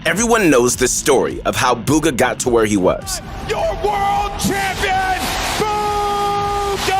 Everyone knows the story of how Bugha got to where he was. Your world champion, Bugha!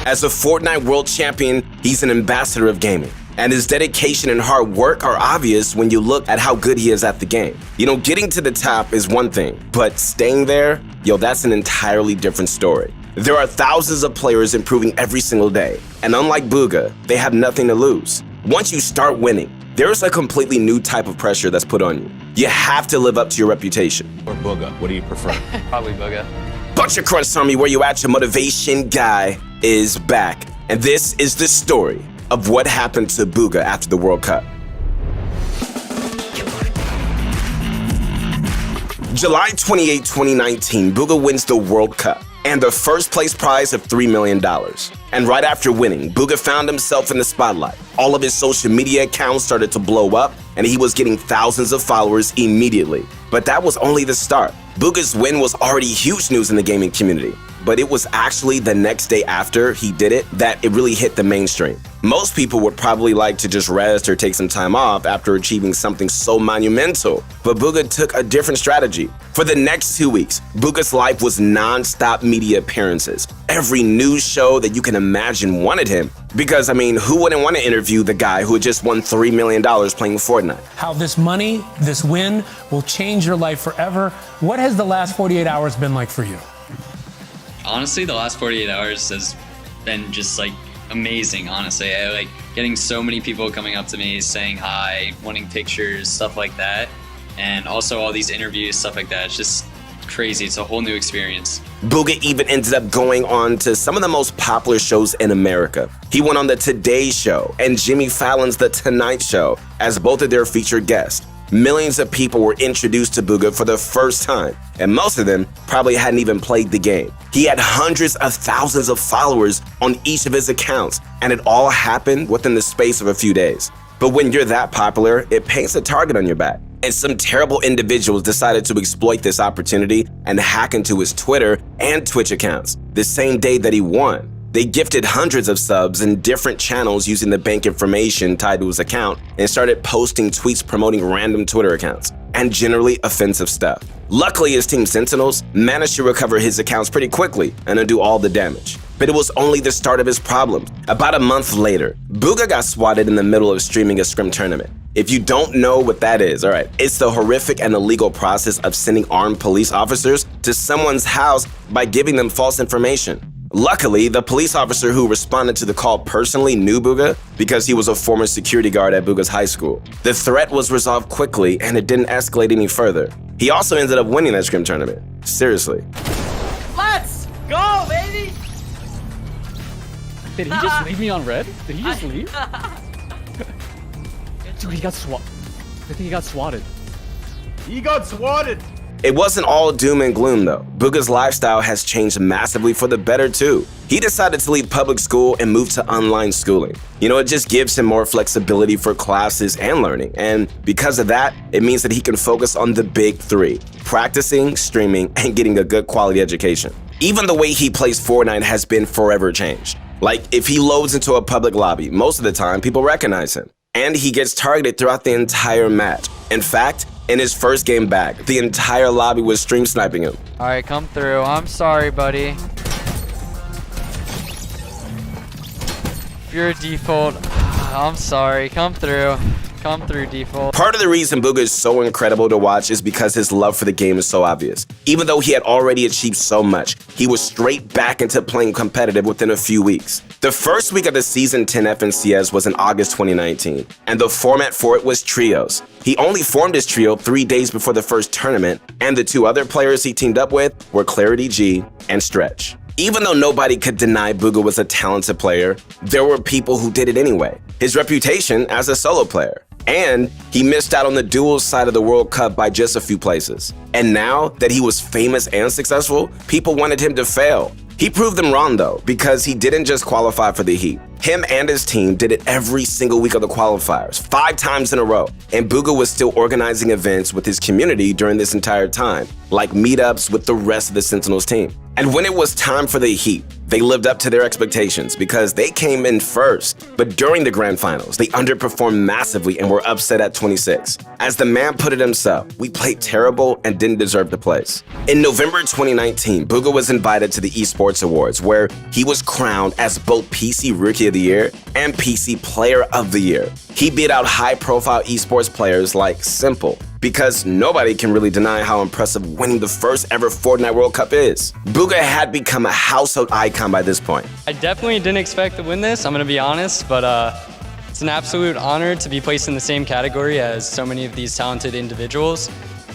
As a Fortnite world champion, he's an ambassador of gaming. And his dedication and hard work are obvious when you look at how good he is at the game. You know, getting to the top is one thing, but staying there, that's an entirely different story. There are thousands of players improving every single day, and unlike Bugha, they have nothing to lose. Once you start winning, there's a completely new type of pressure that's put on you. You have to live up to your reputation. Or Bugha, what do you prefer? Probably Bugha. Bunch of Crunch Army, where you at? Your motivation guy is back, and this is the story of what happened to Bugha after the World Cup. July 28, 2019, Bugha wins the World Cup and the first place prize of $3 million. And right after winning, Bugha found himself in the spotlight. All of his social media accounts started to blow up, and he was getting thousands of followers immediately. But that was only the start. Bugha's win was already huge news in the gaming community, but it was actually the next day after he did it that it really hit the mainstream. Most people would probably like to just rest or take some time off after achieving something so monumental, but Bugha took a different strategy. For the next 2 weeks, Bugha's life was non-stop media appearances. Every news show that you can imagine wanted him, because who wouldn't want to interview the guy who had just won $3 million playing Fortnite? How this money, this win, will change your life forever. What has the last 48 hours been like for you? Honestly, the last 48 hours has been just amazing, honestly. I getting so many people coming up to me, saying hi, wanting pictures, stuff like that. And also all these interviews, stuff like that. It's just crazy. It's a whole new experience. Bugha even ended up going on to some of the most popular shows in America. He went on the Today Show and Jimmy Fallon's The Tonight Show as both of their featured guests. Millions of people were introduced to Bugha for the first time, and most of them probably hadn't even played the game. He had hundreds of thousands of followers on each of his accounts, and it all happened within the space of a few days. But when you're that popular, it paints a target on your back. And some terrible individuals decided to exploit this opportunity and hack into his Twitter and Twitch accounts. The same day that he won, they gifted hundreds of subs in different channels using the bank information tied to his account and started posting tweets promoting random Twitter accounts and generally offensive stuff. Luckily, his team Sentinels managed to recover his accounts pretty quickly and undo all the damage. But it was only the start of his problems. About a month later, Bugha got swatted in the middle of streaming a scrim tournament. If you don't know what that is, it's the horrific and illegal process of sending armed police officers to someone's house by giving them false information. Luckily, the police officer who responded to the call personally knew Bugha because he was a former security guard at Bugha's high school. The threat was resolved quickly and it didn't escalate any further. He also ended up winning that scrim tournament. Seriously. Let's go, baby! Did he just leave me on red? Did he just leave? Dude, he got swatted. I think he got swatted. He got swatted! It wasn't all doom and gloom though. Bugha's lifestyle has changed massively for the better too. He decided to leave public school and move to online schooling. It just gives him more flexibility for classes and learning. And because of that, it means that he can focus on the big three: practicing, streaming, and getting a good quality education. Even the way he plays Fortnite has been forever changed. If he loads into a public lobby, most of the time people recognize him. And he gets targeted throughout the entire match. In fact, in his first game back, the entire lobby was stream sniping him. All right, come through. I'm sorry, buddy. If you're a default, I'm sorry. Come through. Come through, default. Part of the reason Bugha is so incredible to watch is because his love for the game is so obvious. Even though he had already achieved so much, he was straight back into playing competitive within a few weeks. The first week of the Season 10 FNCS was in August 2019, and the format for it was trios. He only formed his trio 3 days before the first tournament, and the two other players he teamed up with were Clarity G and Stretch. Even though nobody could deny Bugha was a talented player, there were people who did it anyway. His reputation as a solo player. And he missed out on the duels side of the World Cup by just a few places. And now that he was famous and successful, people wanted him to fail. He proved them wrong though, because he didn't just qualify for the Heat. Him and his team did it every single week of the qualifiers, 5 times in a row. And Bugha was still organizing events with his community during this entire time, like meetups with the rest of the Sentinels team. And when it was time for the Heat, They lived up to their expectations because they came in first. But during the grand finals, they underperformed massively and were upset at 26. As the man put it himself, we played terrible and didn't deserve the place. In November 2019, Bugha was invited to the Esports Awards, where he was crowned as both PC Rookie of the Year and PC Player of the Year. He beat out high-profile esports players like Simple, because nobody can really deny how impressive winning the first ever Fortnite World Cup is. Bugha had become a household icon by this point. I definitely didn't expect to win this, I'm gonna be honest, but it's an absolute honor to be placed in the same category as so many of these talented individuals.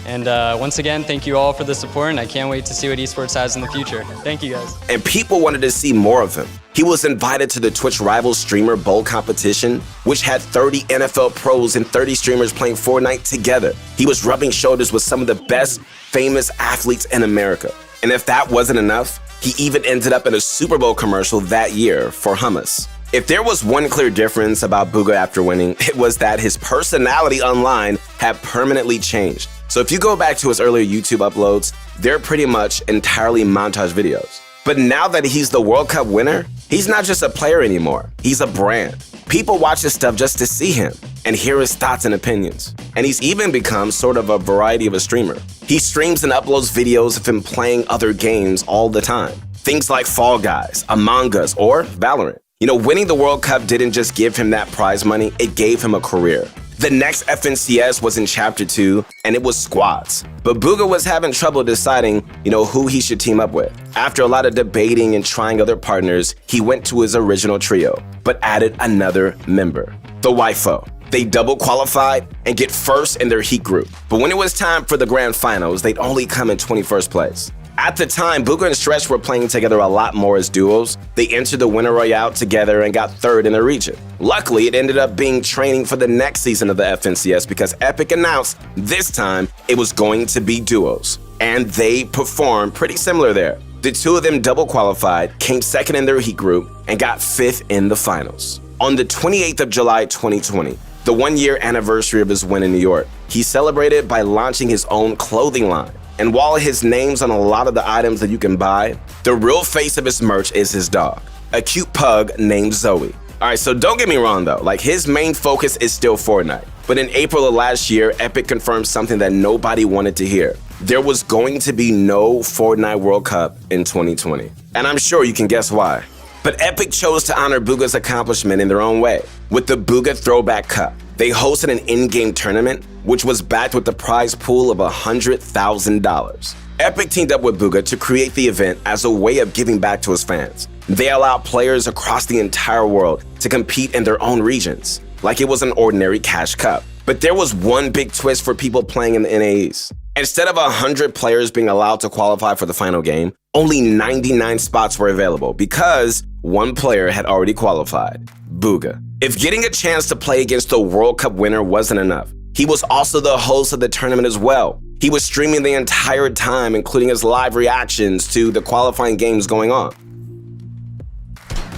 And once again, thank you all for the support, and I can't wait to see what esports has in the future. Thank you, guys. And people wanted to see more of him. He was invited to the Twitch Rivals Streamer Bowl competition, which had 30 NFL pros and 30 streamers playing Fortnite together. He was rubbing shoulders with some of the best famous athletes in America. And if that wasn't enough, he even ended up in a Super Bowl commercial that year for hummus. If there was one clear difference about Bugha after winning, it was that his personality online had permanently changed. So if you go back to his earlier YouTube uploads, they're pretty much entirely montage videos. But now that he's the World Cup winner, he's not just a player anymore, he's a brand. People watch his stuff just to see him and hear his thoughts and opinions. And he's even become sort of a variety of a streamer. He streams and uploads videos of him playing other games all the time. Things like Fall Guys, Among Us, or Valorant. You know, winning the World Cup didn't just give him that prize money, it gave him a career. The next FNCS was in Chapter 2, and it was squads. But Bugha was having trouble deciding, who he should team up with. After a lot of debating and trying other partners, he went to his original trio, but added another member, the Wifo. They double qualified and get first in their heat group. But when it was time for the grand finals, they'd only come in 21st place. At the time, Bugha and Stretch were playing together a lot more as duos. They entered the Winter Royale together and got third in the region. Luckily, it ended up being training for the next season of the FNCS because Epic announced this time it was going to be duos. And they performed pretty similar there. The two of them double qualified, came second in their heat group, and got fifth in the finals. On the 28th of July 2020, the 1-year anniversary of his win in New York, he celebrated by launching his own clothing line. And while his name's on a lot of the items that you can buy, the real face of his merch is his dog, a cute pug named Zoe. Alright, so don't get me wrong though, his main focus is still Fortnite. But in April of last year, Epic confirmed something that nobody wanted to hear. There was going to be no Fortnite World Cup in 2020. And I'm sure you can guess why. But Epic chose to honor Bugha's accomplishment in their own way, with the Bugha Throwback Cup. They hosted an in-game tournament, which was backed with the prize pool of $100,000. Epic teamed up with Bugha to create the event as a way of giving back to his fans. They allowed players across the entire world to compete in their own regions, like it was an ordinary cash cup. But there was one big twist for people playing in the NAEs. Instead of 100 players being allowed to qualify for the final game, only 99 spots were available because one player had already qualified, Bugha. If getting a chance to play against the World Cup winner wasn't enough, he was also the host of the tournament as well. He was streaming the entire time, including his live reactions to the qualifying games going on.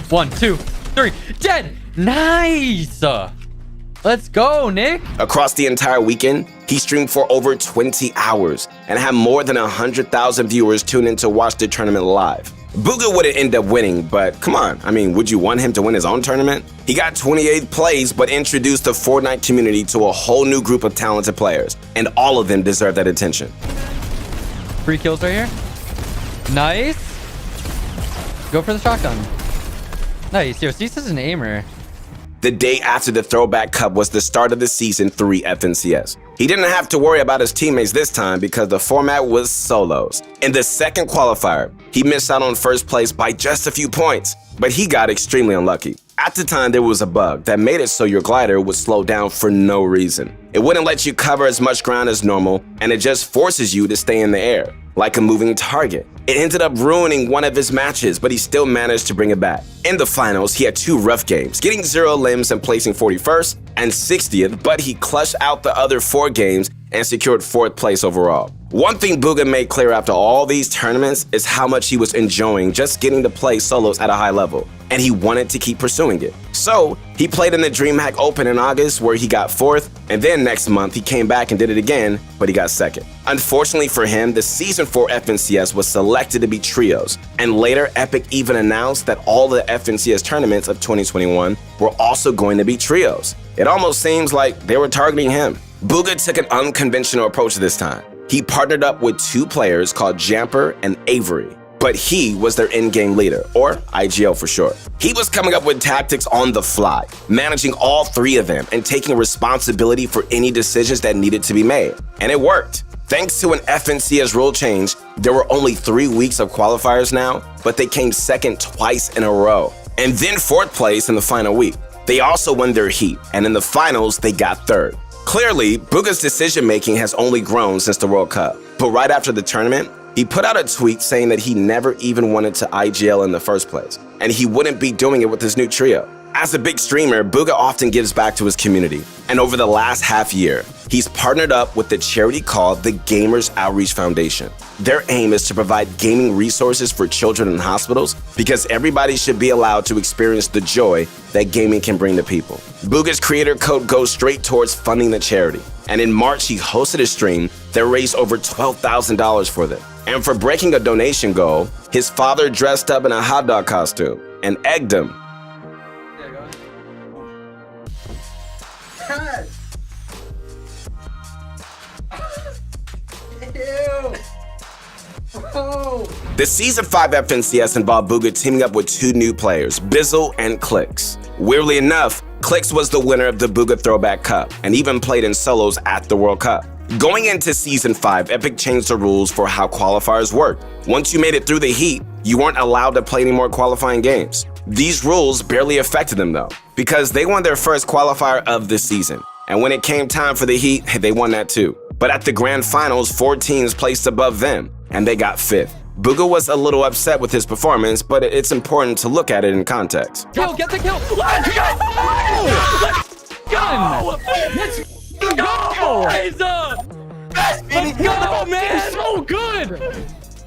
1, 2, 3, dead! Nice! Let's go, Nick! Across the entire weekend, he streamed for over 20 hours and had more than 100,000 viewers tune in to watch the tournament live. Bugha wouldn't end up winning, but come on, would you want him to win his own tournament? He got 28th place, but introduced the Fortnite community to a whole new group of talented players, and all of them deserve that attention. 3 kills right here. Nice. Go for the shotgun. Nice. Yo, Cease is an aimer. The day after the Throwback Cup was the start of the Season 3 FNCS. He didn't have to worry about his teammates this time because the format was solos. In the second qualifier, he missed out on first place by just a few points, but he got extremely unlucky. At the time, there was a bug that made it so your glider would slow down for no reason. It wouldn't let you cover as much ground as normal, and it just forces you to stay in the air, like a moving target. It ended up ruining one of his matches, but he still managed to bring it back. In the finals, he had 2 rough games, getting 0 limbs and placing 41st and 60th, but he clutched out the other 4 games and secured 4th place overall. One thing Bugha made clear after all these tournaments is how much he was enjoying just getting to play solos at a high level, and he wanted to keep pursuing it. So, he played in the DreamHack Open in August where he got 4th, and then next month he came back and did it again, but he got 2nd. Unfortunately for him, the Season 4 FNCS was selected to be trios, and later Epic even announced that all the FNCS tournaments of 2021 were also going to be trios. It almost seems like they were targeting him. Bugha took an unconventional approach this time. He partnered up with 2 players called Jamper and Avery, but he was their in-game leader, or IGL for short. He was coming up with tactics on the fly, managing all 3 of them and taking responsibility for any decisions that needed to be made. And it worked. Thanks to an FNCS rule change, there were only 3 weeks of qualifiers now, but they came 2nd twice in a row, and then 4th place in the final week. They also won their heat, and in the finals, they got 3rd. Clearly, Bugha's decision-making has only grown since the World Cup, but right after the tournament, he put out a tweet saying that he never even wanted to IGL in the first place, and he wouldn't be doing it with his new trio. As a big streamer, Bugha often gives back to his community, and over the last half year, he's partnered up with the charity called the Gamers Outreach Foundation. Their aim is to provide gaming resources for children in hospitals because everybody should be allowed to experience the joy that gaming can bring to people. Bugha's creator code goes straight towards funding the charity, and in March he hosted a stream that raised over $12,000 for them. And for breaking a donation goal, his father dressed up in a hot dog costume and egged him. The Season 5 FNCS involved Bugha teaming up with 2 new players, Bizzle and Clicks. Weirdly enough, Clicks was the winner of the Bugha Throwback Cup and even played in solos at the World Cup. Going into Season 5, Epic changed the rules for how qualifiers worked. Once you made it through the heat, you weren't allowed to play any more qualifying games. These rules barely affected them though, because they won their first qualifier of the season. And when it came time for the heat, they won that too. But at the grand finals, 4 teams placed above them, and they got 5th. Bugha was a little upset with his performance, but it's important to look at it in context. Kill, get the kill! Let's go! Let's go! Let's go, man! So good!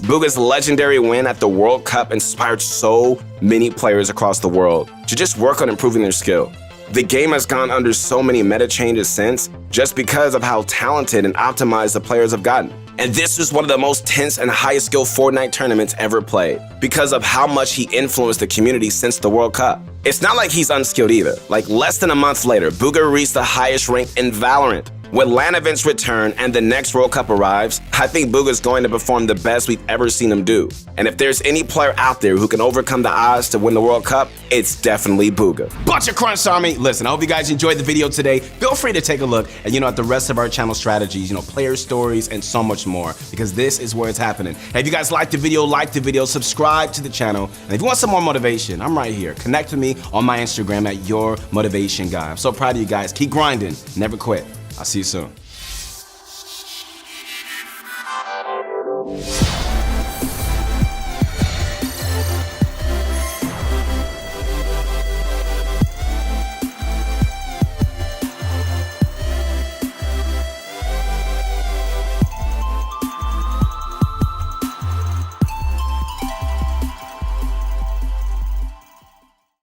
Bugha's legendary win at the World Cup inspired so many players across the world to just work on improving their skill. The game has gone under so many meta changes since, just because of how talented and optimized the players have gotten. And this was one of the most tense and highest skill Fortnite tournaments ever played, because of how much he influenced the community since the World Cup. It's not like he's unskilled either. Like less than a month later, Bugha reached the highest rank in Valorant. When LAN events return and the next World Cup arrives, I think Bugha's going to perform the best we've ever seen him do. And if there's any player out there who can overcome the odds to win the World Cup, it's definitely Bugha. Bunch of Crunch Army. Listen, I hope you guys enjoyed the video today. Feel free to take a look at, at the rest of our channel strategies, player stories, and so much more, because this is where it's happening. Hey, if you guys liked the video, subscribe to the channel. And if you want some more motivation, I'm right here. Connect with me on my Instagram at Your Motivation Guy. I'm so proud of you guys. Keep grinding. Never quit. I'll see you soon.